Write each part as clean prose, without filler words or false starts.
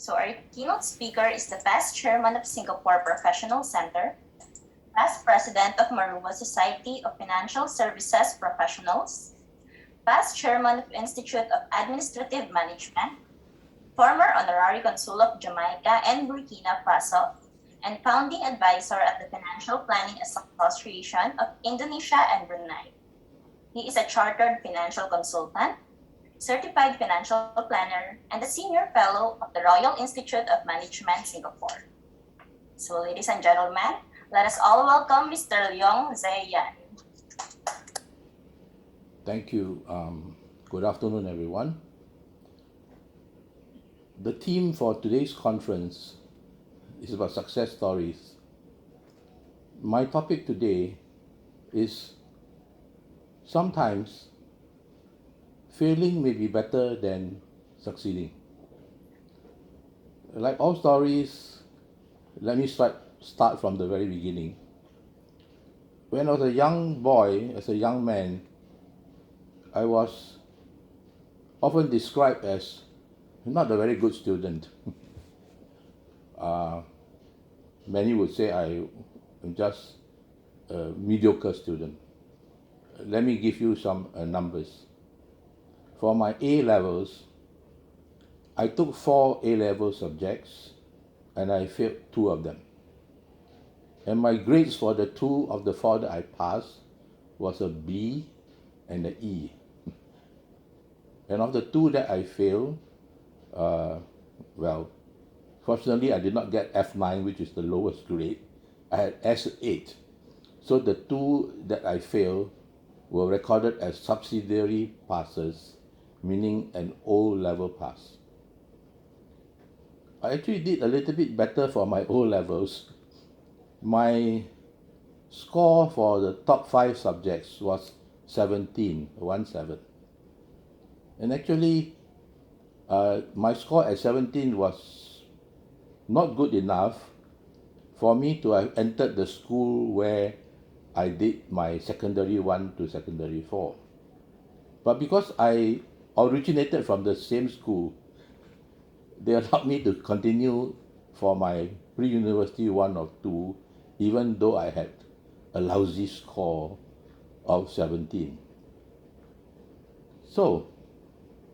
So our keynote speaker is the past chairman of Singapore Professional Center, past president of Maruwa Society of Financial Services Professionals, past chairman of Institute of Administrative Management, former honorary consul of Jamaica and Burkina Faso, and founding advisor at the Financial Planning Association of Indonesia and Brunei. He is a chartered financial consultant, certified financial planner, and a senior fellow of the Royal Institute of Management, Singapore. So, ladies and gentlemen, let us all welcome Mr. Leong Sze Hian. Thank you. Good afternoon, everyone. The theme for today's conference is about success stories. My topic today is sometimes failing may be better than succeeding. Like all stories, let me start from the very beginning. When I was a young boy, as a young man, I was often described as not a very good student. Many would say I am just a mediocre student. Let me give you some numbers. For my A levels, I took 4 A level subjects and I failed 2 of them. And my grades for the 2 of the 4 that I passed was a B and an E. And of the 2 that I failed, fortunately I did not get F9, which is the lowest grade. I had S8. So the 2 that I failed were recorded as subsidiary passes, meaning an O-level pass. I actually did a little bit better for my O-levels. My score for the top 5 subjects was 17. And actually, my score at 17 was not good enough for me to have entered the school where I did my secondary 1 to secondary 4. But because I originated from the same school, they allowed me to continue for my pre-university 1 or 2, even though I had a lousy score of 17. So,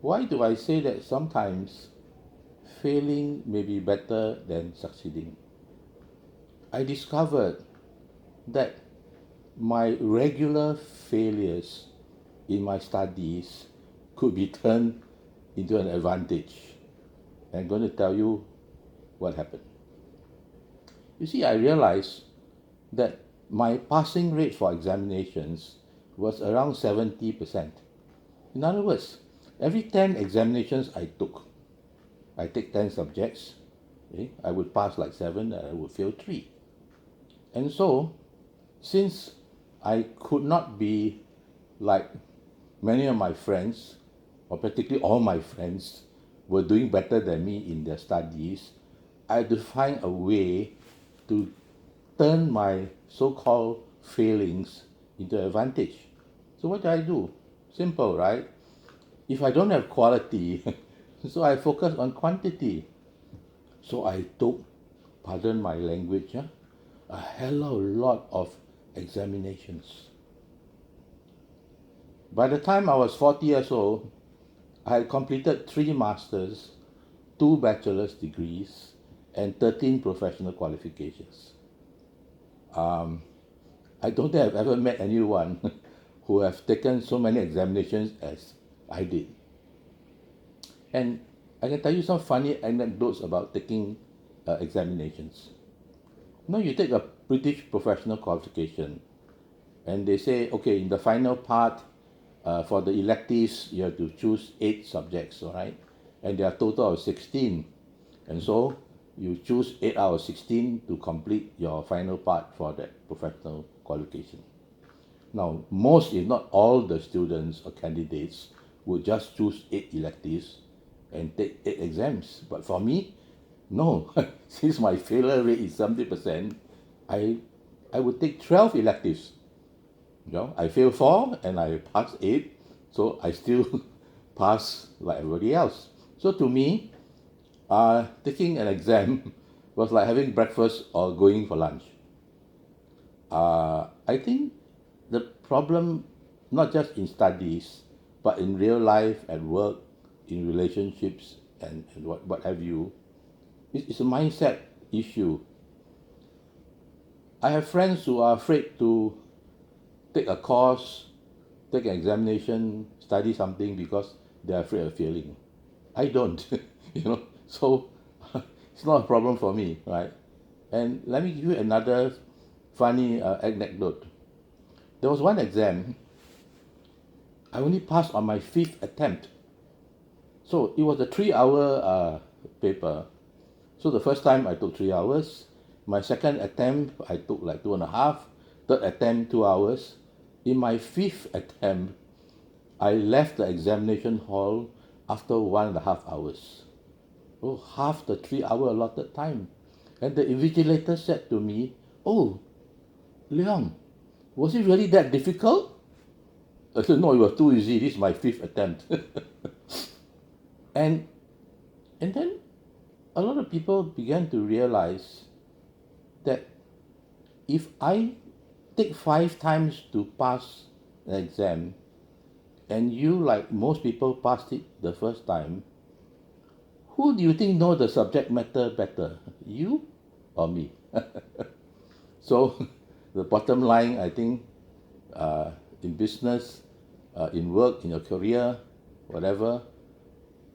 why do I say that sometimes failing may be better than succeeding? I discovered that my regular failures in my studies could be turned into an advantage. I'm going to tell you what happened. You see, I realized that my passing rate for examinations was around 70%. In other words, every 10 examinations I take 10 subjects, I would pass like 7 and I would fail 3. And so, since I could not be like many of my friends, or particularly all my friends, were doing better than me in their studies, I had to find a way to turn my so-called failings into advantage. So what do I do? Simple, right? If I don't have quality, so I focus on quantity. So I took, pardon my language, a hell of a lot of examinations. By the time I was 40 years old, I had completed 3 masters, 2 bachelor's degrees, and 13 professional qualifications. I don't think I've ever met anyone who have taken so many examinations as I did. And I can tell you some funny anecdotes about taking examinations. Now you take a British professional qualification and they say, okay, in the final part, for the electives, you have to choose 8 subjects, all right? And there are a total of 16. And so you choose 8 out of 16 to complete your final part for that professional qualification. Now, most, if not all, the students or candidates would just choose 8 electives and take 8 exams. But for me, no. Since my failure rate is 70%, I would take 12 electives. I failed 4 and I passed 8, so I still pass like everybody else. So to me, taking an exam was like having breakfast or going for lunch. I think the problem, not just in studies, but in real life, at work, in relationships, and what have you, it's a mindset issue. I have friends who are afraid to take a course, take an examination, study something because they're afraid of failing. I don't, so it's not a problem for me, right? And let me give you another funny anecdote. There was one exam, I only passed on my fifth attempt. So it was a 3 hour paper. So the first time I took 3 hours. My second attempt, I took like 2.5. Third attempt, 2 hours. In my fifth attempt, I left the examination hall after 1.5 hours. Oh, half the 3 hour allotted time. And the invigilator said to me, "Oh, Leong, was it really that difficult?" I said, "No, it was too easy. This is my fifth attempt." and and then a lot of people began to realize that if I take 5 times to pass an exam, and you, like most people, passed it the first time, who do you think know the subject matter better, you or me? So the bottom line, I think, in business, in work, in your career, whatever,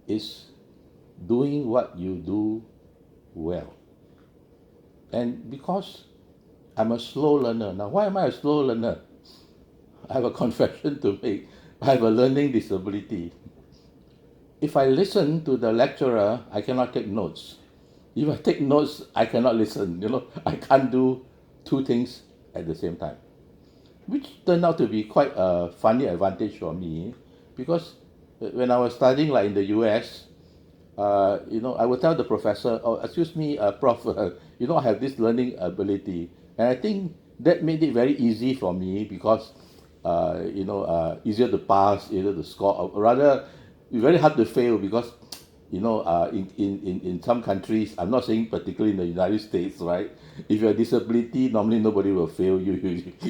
is doing what you do well. And because I'm a slow learner. Now, why am I a slow learner? I have a confession to make. I have a learning disability. If I listen to the lecturer, I cannot take notes. If I take notes, I cannot listen. I can't do two things at the same time, which turned out to be quite a funny advantage for me, because when I was studying like in the US, I would tell the professor, "Oh, excuse me, prof, I have this learning ability," and I think that made it very easy for me because, easier to pass, easier to score, or rather, very hard to fail because, in some countries, I'm not saying particularly in the United States, right? If you have disability, normally nobody will fail you. If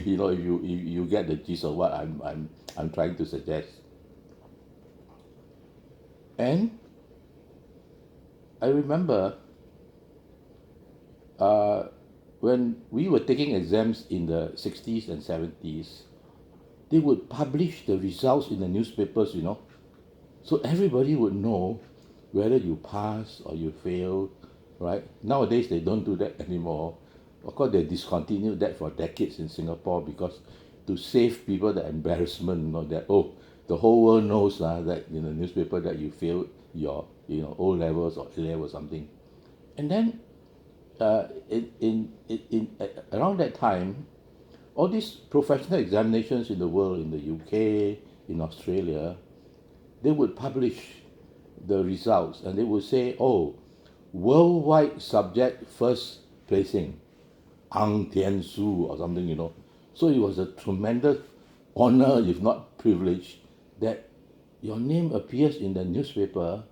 you get the gist of what I'm trying to suggest. And I remember when we were taking exams in the 60s and 70s, they would publish the results in the newspapers. So everybody would know whether you pass or you fail, right? Nowadays, they don't do that anymore. Of course, they discontinued that for decades in Singapore because to save people the embarrassment, that, oh, the whole world knows that in the newspaper that you failed your, O levels or A levels or something. And then around that time, all these professional examinations in the world, in the UK, in Australia, they would publish the results and they would say, "Oh, worldwide subject first placing, Ang Tian Su," or something. So it was a tremendous honor, if not privilege, that your name appears in the newspaper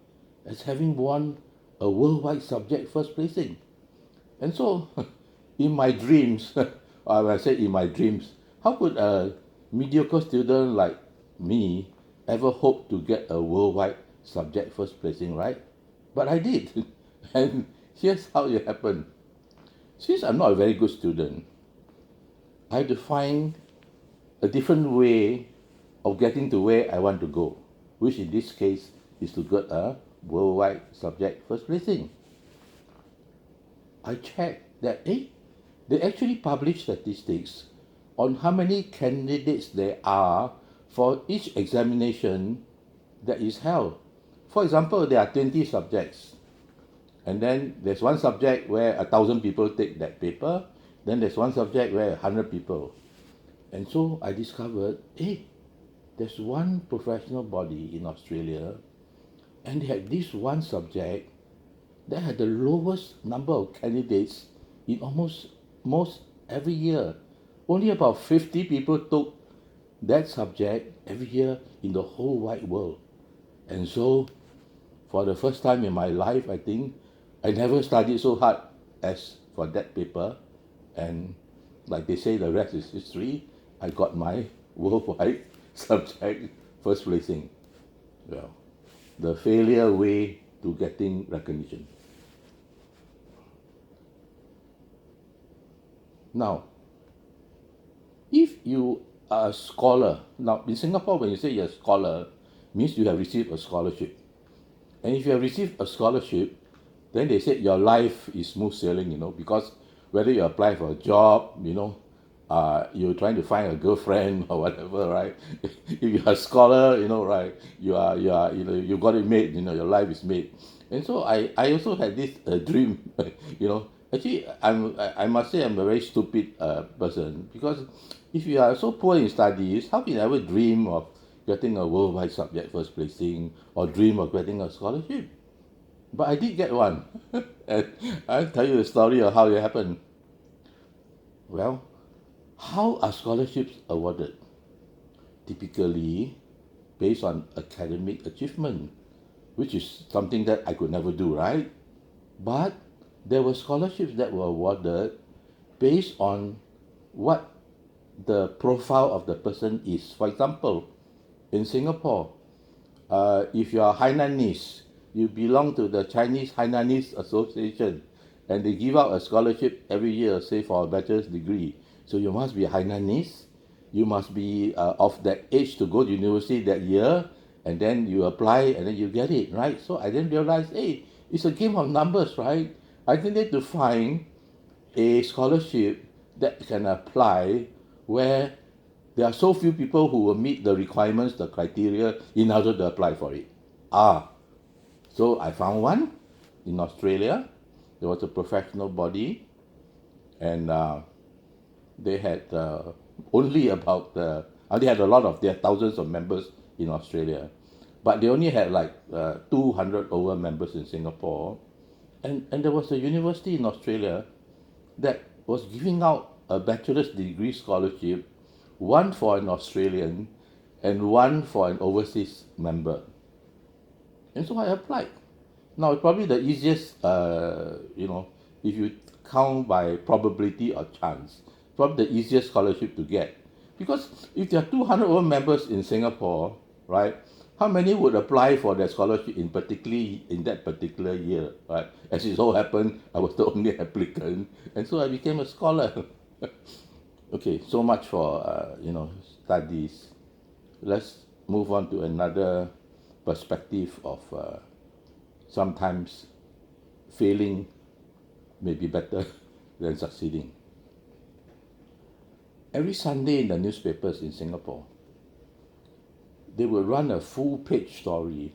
as having won a worldwide subject first placing. And so, in my dreams, when I say in my dreams, how could a mediocre student like me ever hope to get a worldwide subject first placing, right? But I did. And here's how it happened. Since I'm not a very good student, I had to find a different way of getting to where I want to go, which in this case is to get a worldwide subject first placing. I checked that they actually publish statistics on how many candidates there are for each examination that is held. For example, there are 20 subjects, and then there's one subject where 1,000 people take that paper, then there's one subject where 100 people. And so I discovered, there's one professional body in Australia, and they had this one subject that had the lowest number of candidates in almost most every year. Only about 50 people took that subject every year in the whole wide world. And so for the first time in my life, I think, I never studied so hard as for that paper. And like they say, the rest is history. I got my worldwide subject first placing. Well, the failure way to getting recognition. Now, if you are a scholar, now in Singapore, when you say you're a scholar, means you have received a scholarship. And if you have received a scholarship, then they said your life is smooth sailing, because whether you apply for a job, you're trying to find a girlfriend or whatever, right? If you're a scholar, right, you got it made, your life is made. And so I also had this dream, Actually, I must say I'm a very stupid person, because if you are so poor in studies, how can you ever dream of getting a worldwide subject first placing or dream of getting a scholarship? But I did get one. And I'll tell you the story of how it happened. Well, how are scholarships awarded? Typically based on academic achievement, which is something that I could never do, right? But there were scholarships that were awarded based on what the profile of the person is. For example, in Singapore, if you are Hainanese, you belong to the Chinese Hainanese Association, and they give out a scholarship every year, say for a bachelor's degree. So you must be Hainanese, you must be of that age to go to university that year, and then you apply and then you get it, right? So I then realized, hey, it's a game of numbers, right? I think need to find a scholarship that can apply where there are so few people who will meet the requirements, the criteria in order to apply for it. So I found one in Australia. There was a professional body, and they had only about, they had a lot of, there are thousands of members in Australia, but they only had like 200 over members in Singapore. And there was a university in Australia that was giving out a bachelor's degree scholarship, one for an Australian and one for an overseas member. And so I applied. Now, it's probably the easiest, if you count by probability or chance, probably the easiest scholarship to get. Because if there are 200 over members in Singapore, right, how many would apply for that scholarship in that particular year, right? As it so happened, I was the only applicant, and so I became a scholar. Okay, so much for studies. Let's move on to another perspective of sometimes failing may be better than succeeding. Every Sunday in the newspapers in Singapore, they will run a full page story,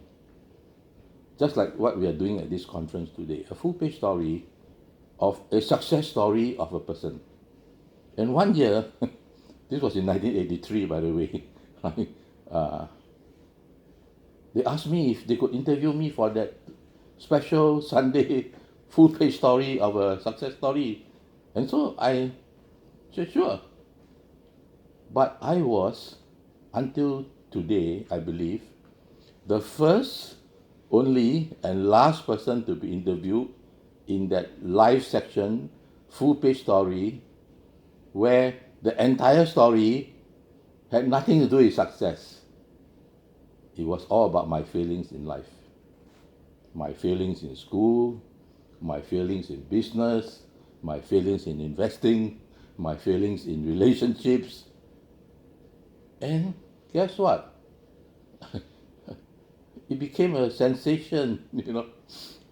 just like what we are doing at this conference today, a full page story of a success story of a person. And one year, this was in 1983, by the way, they asked me if they could interview me for that special Sunday full page story of a success story. And so I said, sure. But I was, until today, I believe, the first, only, and last person to be interviewed in that live section, full page story, where the entire story had nothing to do with success. It was all about my failings in life. My failings in school, my failings in business, my failings in investing, my failings in relationships. And guess what? It became a sensation,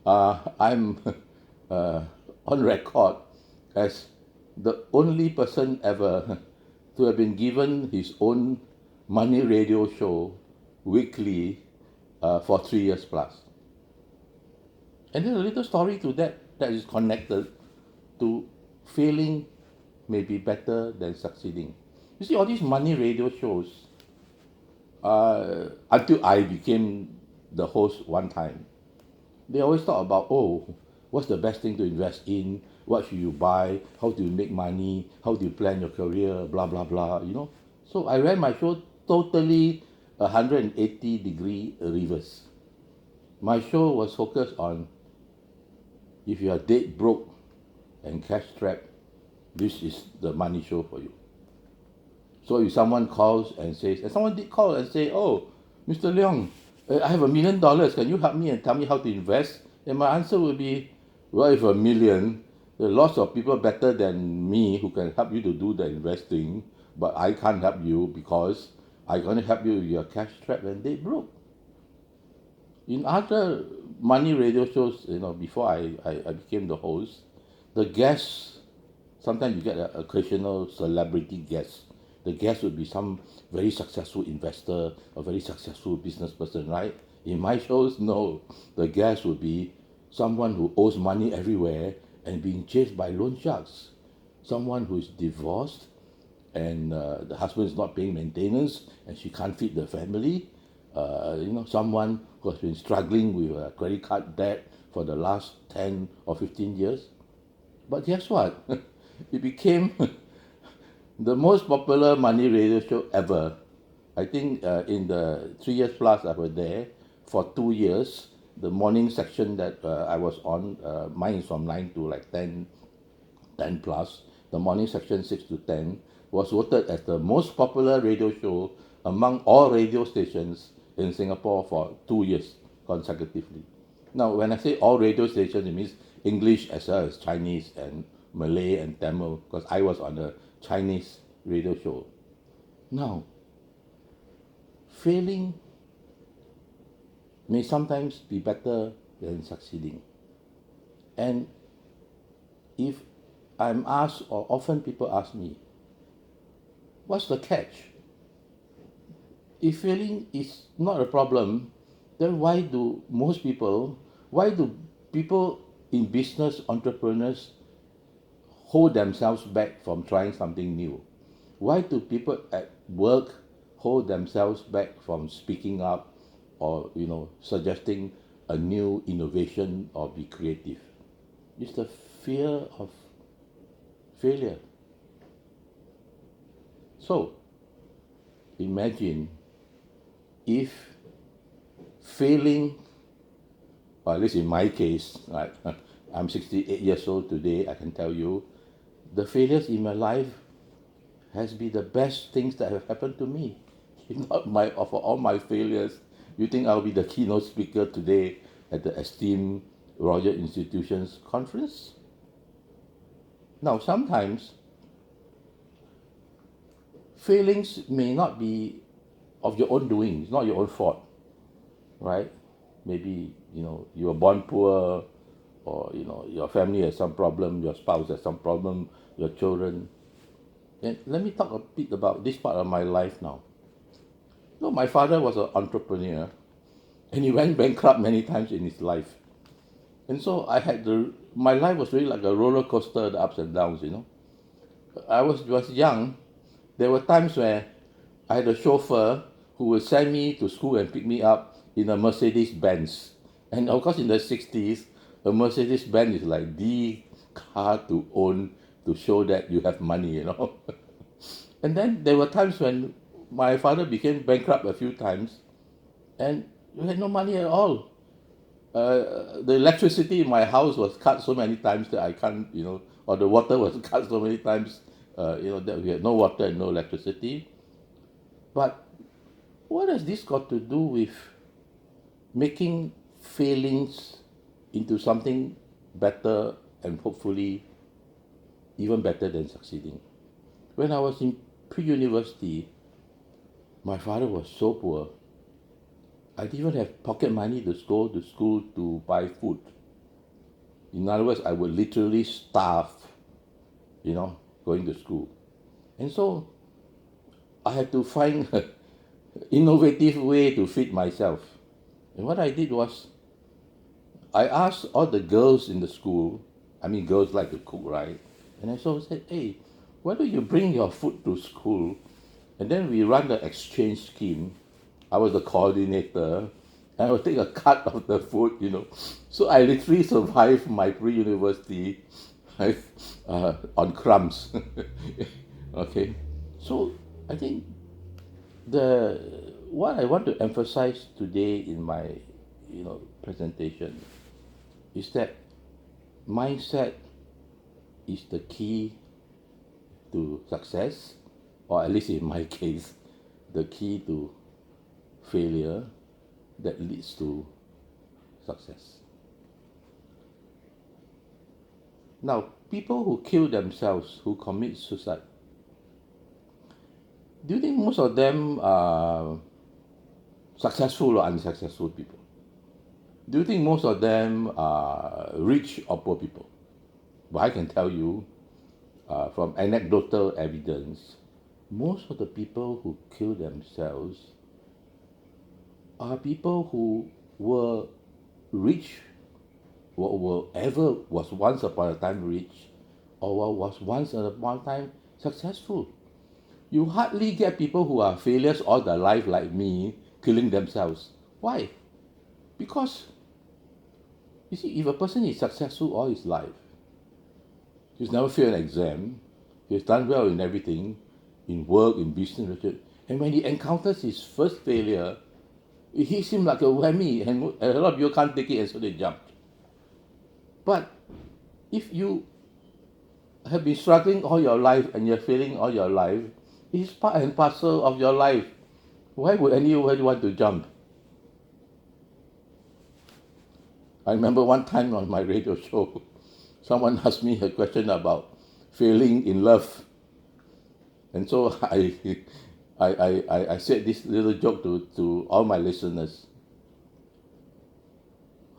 I'm on record as the only person ever to have been given his own money radio show weekly for 3 years plus. And there's a little story to that is connected to failing may be better than succeeding. You see, all these money radio shows, until I became the host one time, they always talk about, what's the best thing to invest in? What should you buy? How do you make money? How do you plan your career? Blah, blah, blah, So I ran my show totally 180-degree reverse. My show was focused on if you are dead broke and cash strapped, this is the money show for you. So if someone calls and says, and someone did call and say, oh, Mr. Leong, I have $1 million. Can you help me and tell me how to invest? And my answer would be, well, if $1 million, there are lots of people better than me who can help you to do the investing, but I can't help you because I'm going to help you with your cash trap and dead broke. In other money radio shows, before I became the host, the guests, sometimes you get an occasional celebrity guest. The guest would be some very successful investor, a very successful business person, right? In my shows, no. The guest would be someone who owes money everywhere and being chased by loan sharks. Someone who is divorced and the husband is not paying maintenance and she can't feed the family. Someone who has been struggling with a credit card debt for the last 10 or 15 years. But guess what? It became the most popular money radio show ever. I think in the 3 years plus I was there, for 2 years, the morning section that I was on, mine is from 9 to like 10 plus, the morning section 6 to 10, was voted as the most popular radio show among all radio stations in Singapore for 2 years consecutively. Now, when I say all radio stations, it means English as well as Chinese and Malay and Tamil, because I was on a Chinese radio show. Now, failing may sometimes be better than succeeding. And if I'm asked, or often people ask me, what's the catch? If failing is not a problem, then why do people in business, entrepreneurs, hold themselves back from trying something new? Why do people at work hold themselves back from speaking up or suggesting a new innovation or be creative? It's the fear of failure. So imagine if failing, or at least in my case, right, I'm 68 years old today, I can tell you, the failures in my life has been the best things that have happened to me. If not for all my failures, you think I'll be the keynote speaker today at the esteemed Royal Institutions Conference? Now, sometimes failings may not be of your own doing. It's not your own fault, right? Maybe, you were born poor, or, your family has some problem, your spouse has some problem, your children. And let me talk a bit about this part of my life now. My father was an entrepreneur, and he went bankrupt many times in his life. And so my life was really like a roller coaster, the ups and downs, I was young. There were times where I had a chauffeur who would send me to school and pick me up in a Mercedes Benz. And of course, in the 60s, a Mercedes Benz is like the car to own to show that you have money, And then there were times when my father became bankrupt a few times and we had no money at all. The electricity in my house was cut so many times that I can't, or the water was cut so many times, that we had no water and no electricity. But what has this got to do with making failings into something better and hopefully even better than succeeding? When I was in pre-university, my father was so poor. I didn't even have pocket money to go to school to buy food. In other words, I would literally starve, going to school. And so I had to find an innovative way to feed myself. And what I did was, I asked all the girls in the school, girls like to cook, right? And I said, hey, why don't you bring your food to school? And then we run the exchange scheme. I was the coordinator, and I would take a cut of the food, So I literally survived my pre-university on crumbs. Okay, so I think what I want to emphasize today in my presentation is that mindset is the key to success, or at least in my case, the key to failure that leads to success. Now, people who kill themselves, who commit suicide, do you think most of them are successful or unsuccessful people? Do you think most of them are rich or poor people? But I can tell you from anecdotal evidence, most of the people who kill themselves are people who were rich, was once upon a time rich, or was once upon a time successful. You hardly get people who are failures all their life like me killing themselves. Why? Because, you see, if a person is successful all his life, he's never failed an exam, he's done well in everything, in work, in business, and when he encounters his first failure, it hits him like a whammy, and a lot of people can't take it, and so they jump. But if you have been struggling all your life and you're failing all your life, it's part and parcel of your life. Why would anyone want to jump? I remember one time on my radio show, someone asked me a question about failing in love. And so I said this little joke to all my listeners.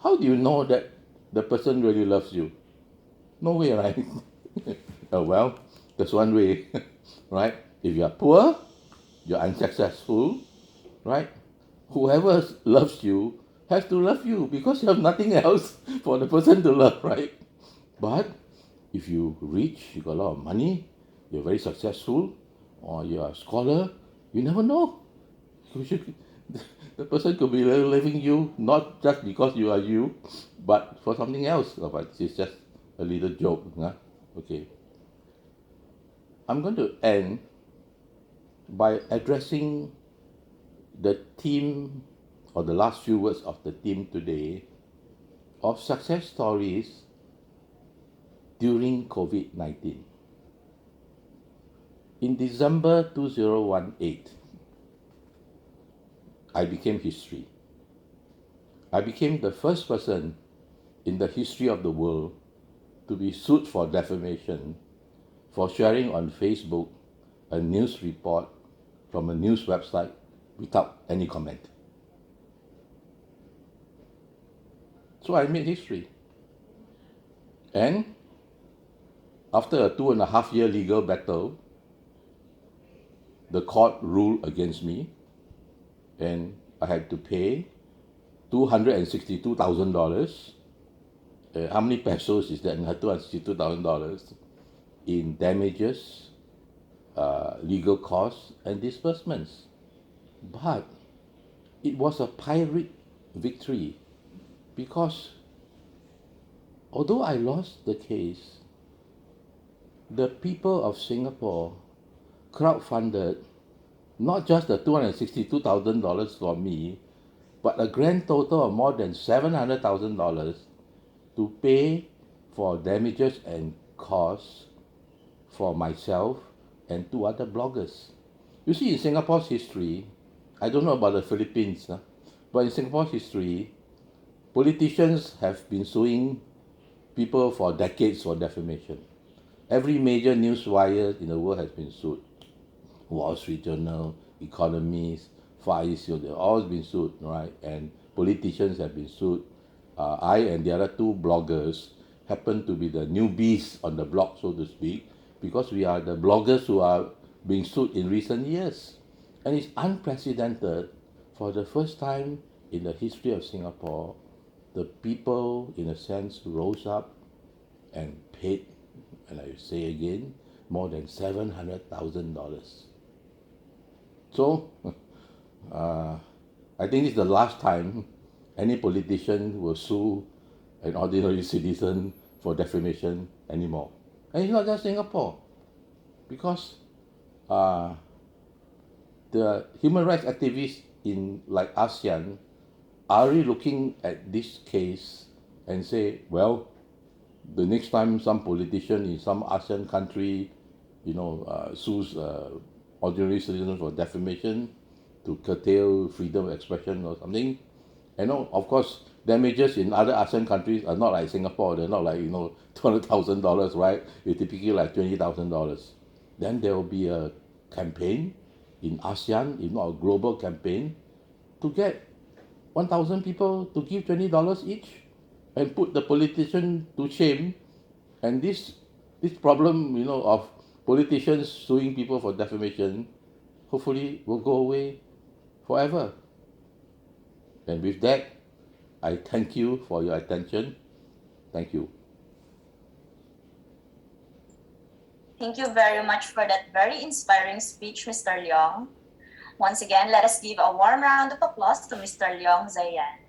How do you know that the person really loves you? No way, right? Oh, well, there's one way, right? If you are poor, you're unsuccessful, right? Whoever loves you has to love you because you have nothing else for the person to love, right? But if you rich, you got a lot of money, you're very successful, or you're a scholar, you never know. The person could be loving you not just because you are you, but for something else. But it's just a little joke. Huh? Okay. I'm going to end by addressing the theme, or the last few words of the theme today, of success stories during COVID-19. In December 2018, I became history. I became the first person in the history of the world to be sued for defamation for sharing on Facebook a news report from a news website without any comment. So I made history. And after a 2.5-year legal battle, the court ruled against me, and I had to pay $262,000. How many pesos is that? $262,000 in damages, legal costs, and disbursements. But it was a Pyrrhic victory because although I lost the case, the people of Singapore crowdfunded not just the $262,000 for me, but a grand total of more than $700,000 to pay for damages and costs for myself and 2 other bloggers. You see, in Singapore's history, I don't know about the Philippines, but in Singapore's history, politicians have been suing people for decades for defamation. Every major news wire in the world has been sued. Wall Street Journal, Economist, Far East, they've all been sued, right? And politicians have been sued. I and the other 2 bloggers happen to be the newbies on the block, so to speak, because we are the bloggers who are being sued in recent years. And it's unprecedented. For the first time in the history of Singapore, the people, in a sense, rose up and paid, and I say again, more than $700,000. So, I think this is the last time any politician will sue an ordinary citizen for defamation anymore. And it's not just Singapore, because the human rights activists in like ASEAN are we looking at this case and say, well, the next time some politician in some ASEAN country, sues ordinary citizens for defamation to curtail freedom of expression or something, of course, damages in other ASEAN countries are not like Singapore. They're not like $200,000, right? It's typically like $20,000. Then there will be a campaign in ASEAN, if not a global campaign, to get 1,000 people to give $20 each, and put the politician to shame. And this problem, of politicians suing people for defamation, hopefully will go away forever. And with that, I thank you for your attention. Thank you. Thank you very much for that very inspiring speech, Mr. Leong. Once again, let us give a warm round of applause to Mr. Leong Sze Hian.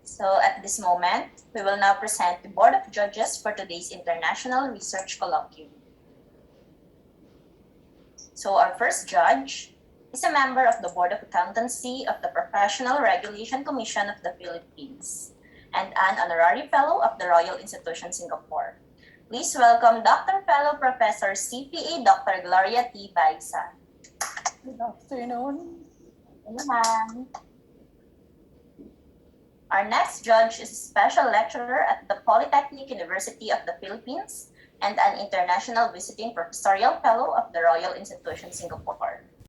So at this moment, we will now present the Board of Judges for today's International Research Colloquium. So our first judge is a member of the Board of Accountancy of the Professional Regulation Commission of the Philippines and an honorary fellow of the Royal Institution Singapore. Please welcome Dr. Fellow Professor CPA Dr. Gloria T. Baisa. Good afternoon. Hello, ma'am. Our next judge is a special lecturer at the Polytechnic University of the Philippines and an international visiting professorial fellow of the Royal Institution Singapore.